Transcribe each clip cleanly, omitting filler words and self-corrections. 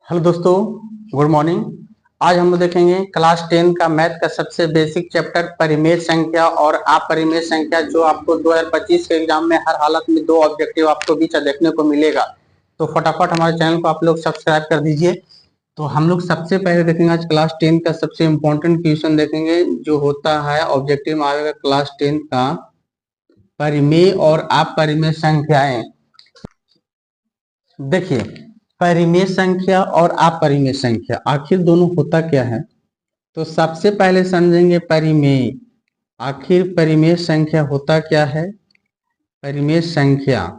Hello दोस्तों, good morning. आज हम लोग देखेंगे क्लास 10 का मैथ का सबसे बेसिक चैप्टर परिमेय संख्या और अपरिमेय संख्या, जो आपको 2025 के एग्जाम में हर हालत में दो ऑब्जेक्टिव आपको बीच देखने को मिलेगा। तो फटाफट हमारे चैनल को आप लोग सब्सक्राइब कर दीजिए। तो हम लोग सबसे पहले देखेंगे आज क्लास 10 का सबसे इम्पोर्टेंट क्वेश्चन देखेंगे, जो होता है ऑब्जेक्टिव में आएगा क्लास 10 का परिमेय और अपरिमेय संख्याएं। देखिए, परिमेय संख्या और अपरिमेय संख्या आखिर दोनों होता क्या है। तो सबसे पहले समझेंगे परिमेय। आखिर परिमेय संख्या होता क्या है, परिमेय संख्या।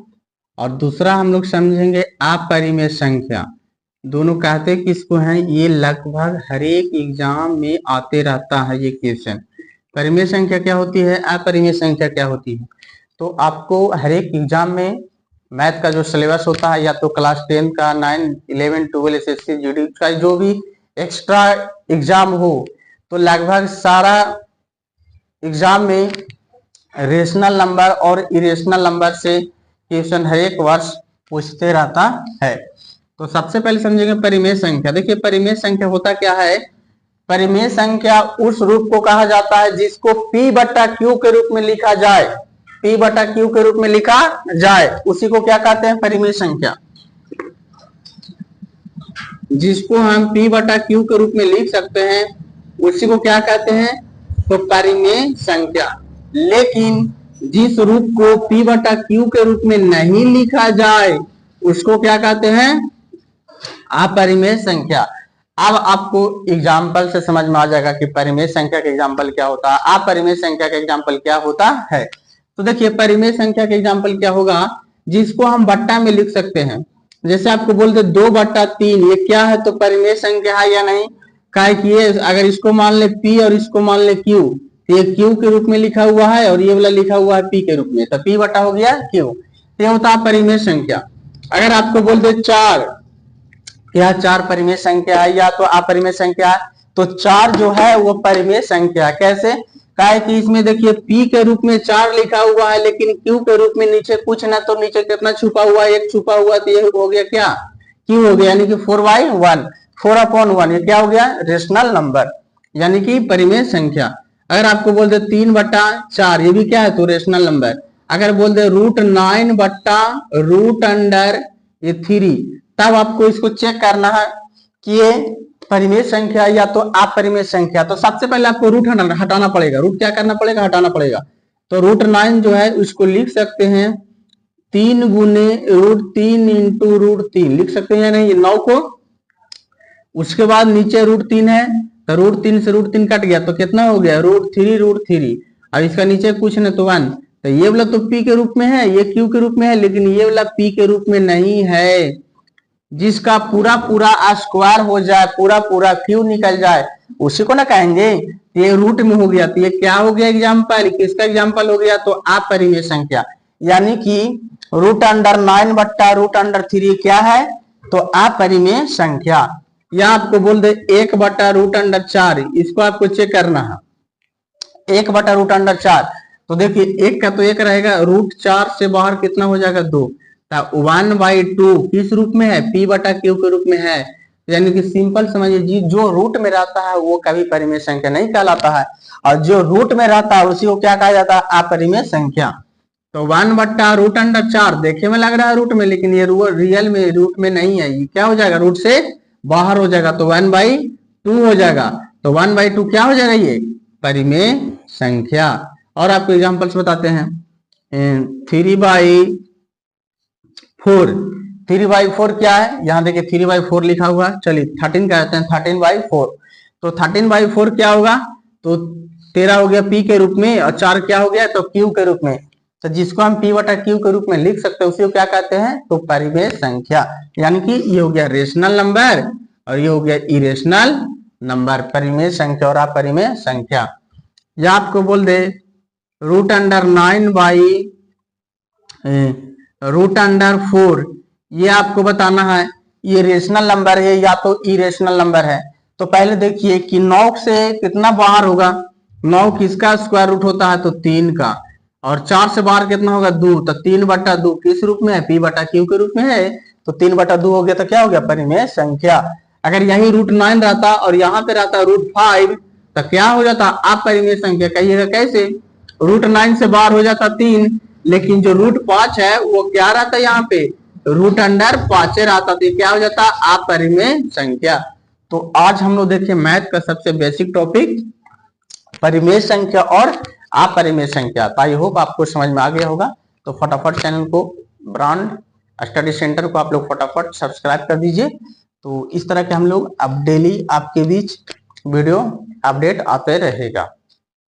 और दूसरा हम लोग समझेंगे अपरिमेय संख्या। दोनों कहते किसको हैं, ये लगभग हर एक एग्जाम में आते रहता है ये क्वेश्चन। परिमेय संख्या क्या होती है, अपरिमेय संख्या क्या होती है। तो आपको हर एक एग्जाम में मैथ का जो सिलेबस होता है, या तो क्लास 10 का 9, 11, 12 एसएससी जीडी का जो भी एक्स्ट्रा एग्जाम हो, तो लगभग सारा एग्जाम में रेशनल नंबर और इरेशनल नंबर से क्वेश्चन हर एक वर्ष पूछते रहता है। तो सबसे पहले समझेंगे परिमेय संख्या। देखिए, परिमेय संख्या होता क्या है। परिमेय संख्या उस रूप को कहा जाता है जिसको P बटा Q के रूप में लिखा जाए। P बटा Q के रूप में लिखा जाए उसी को क्या कहते हैं, परिमेय संख्या। जिसको हम P बटा Q के रूप में लिख सकते हैं उसी को क्या कहते हैं, तो परिमेय संख्या। लेकिन जिस रूप को P बटा Q के रूप में नहीं लिखा जाए उसको क्या कहते हैं, अपरिमेय संख्या। अब आपको एग्जाम्पल से समझ में आ जाएगा कि परिमेय संख्या का एग्जाम्पल क्या होता है, अपरिमेय संख्या का एग्जाम्पल क्या होता है। तो देखिए, परिमेय संख्या का एग्जाम्पल क्या होगा, जिसको हम बट्टा में लिख सकते हैं। जैसे आपको बोलते 2/3, ये क्या है, तो परिमेय संख्या है या नहीं। क्या कि ये अगर इसको मान ले P और इसको मान ले Q, तो ये Q के रूप में लिखा हुआ है और ये वाला लिखा हुआ है P के रूप में, तो P बटा हो गया Q। ये होता है परिमेय संख्या। अगर आपको बोलते 4, क्या 4 परिमेय संख्या है या तो अपरिमेय संख्या है, तो 4 जो है वो परिमेय संख्या। कैसे, क्या कि इसमें देखिए P के रूप में 4 लिखा हुआ है, लेकिन Q के रूप में नीचे कुछ ना, तो नीचे कितना छुपा हुआ है, 1 छुपा हुआ, तो ये हो गया क्या, Q हो गया, यानी कि 4/1, 4/1। ये क्या हो गया, रेशनल नंबर, यानी कि परिमेय संख्या। अगर आपको बोल दे 3/4, ये भी क्या है, तो रेशनल नंबर। अगर बोल दे √9/√3, तब आपको इसको चेक करना है कि ये परिमेय संख्या या तो अपरिमेय संख्या। तो सबसे पहले आपको रूट हटाना पड़ेगा। रूट क्या करना पड़ेगा, हटाना पड़ेगा। तो √9 जो है उसको लिख सकते हैं 3 गुने √3 इंटू √3 लिख सकते हैं या नहीं, 9 को। उसके बाद नीचे √3 है, तो √3 से √3 कट गया, तो कितना हो गया, √3। अब इसका नीचे कुछ ना, तो 1। तो ये वाला तो P के रूप में है, ये Q के रूप में है, लेकिन ये वाला P के रूप में नहीं है। जिसका पूरा पूरा स्क्वायर हो जाए, पूरा पूरा Q निकल जाए, उसी को ना कहेंगे। ये रूट में हो गया, तो ये क्या हो गया एग्जाम्पल, किसका एग्जाम्पल हो गया, तो अपरिमेय संख्या। यानी कि √9/√3 क्या है, तो अपरिमेय संख्या। या आपको बोल दे 1/√4, इसको आपको चेक करना है। 1/√4, तो देखिए 1 का तो 1 रहेगा, √4 से बाहर कितना हो जाएगा, 2। 1/2 किस रूप में है, P बटा Q के रूप में है। यानी कि सिंपल समझिए, जी जो रूट में रहता है वो कभी परिमेय संख्या नहीं कहलाता है, और जो रूट में रहता है उसी को क्या कहा जाता है, अपरिमेय संख्या। तो 1/√4 देखे में लग रहा है रूट में, लेकिन ये रियल में रूट में नहीं है, ये क्या हो जाएगा, रूट से बाहर हो जाएगा, तो 1/2 हो जाएगा। तो 1/2 क्या हो जाएगा, ये परिमेय संख्या। और आपको एग्जाम्पल्स बताते हैं। 3/4 क्या है, यहाँ देखिए 3/4 लिखा हुआ है। चलिए 13 कहते हैं, 13/4। तो 13/4 क्या होगा, तो 13 हो गया P के रूप में, और 4 क्या हो गया, तो Q के रूप में। तो जिसको हम P बटा Q के रूप में लिख सकते हैं उसी को क्या कहते हैं, तो परिमेय संख्या। यानी कि ये हो गया रेशनल नंबर और ये हो गया इरेशनल नंबर, परिमेय संख्या और अपरिमेय संख्या। या आपको बोल दे √9/√4, ये आपको बताना है ये रेशनल नंबर है या तो इरेशनल नंबर है। तो पहले देखिए कि 9 से कितना बाहर होगा, 9 किसका स्क्वायर रूट होता है, तो 3 का। और 4 से बाहर कितना होगा, 2, तो 3/2 किस रूप में है, P बटा Q के रूप में है। तो 3/2 हो गया तो क्या हो गया, परिमेय संख्या। अगर यही √9 रहता और यहाँ पे रहता √5 तो क्या हो जाता, अपरिमेय संख्या। कहिएगा कैसे, √9 से बाहर हो जाता 3, लेकिन जो √5 है वो क्या रहता है यहाँ पे, √5 रहता, तो क्या हो जाता, अपरिमेय संख्या। तो आज हम लोग देखिए मैथ का सबसे बेसिक टॉपिक परिमेय संख्या और अपरिमेय संख्या। तो आई होप आपको समझ में आ गया होगा। तो फटाफट चैनल को, ब्रांड स्टडी सेंटर को आप लोग फटाफट सब्सक्राइब कर दीजिए। तो इस तरह के हम लोग अब डेली आपके बीच वीडियो अपडेट आते रहेगा।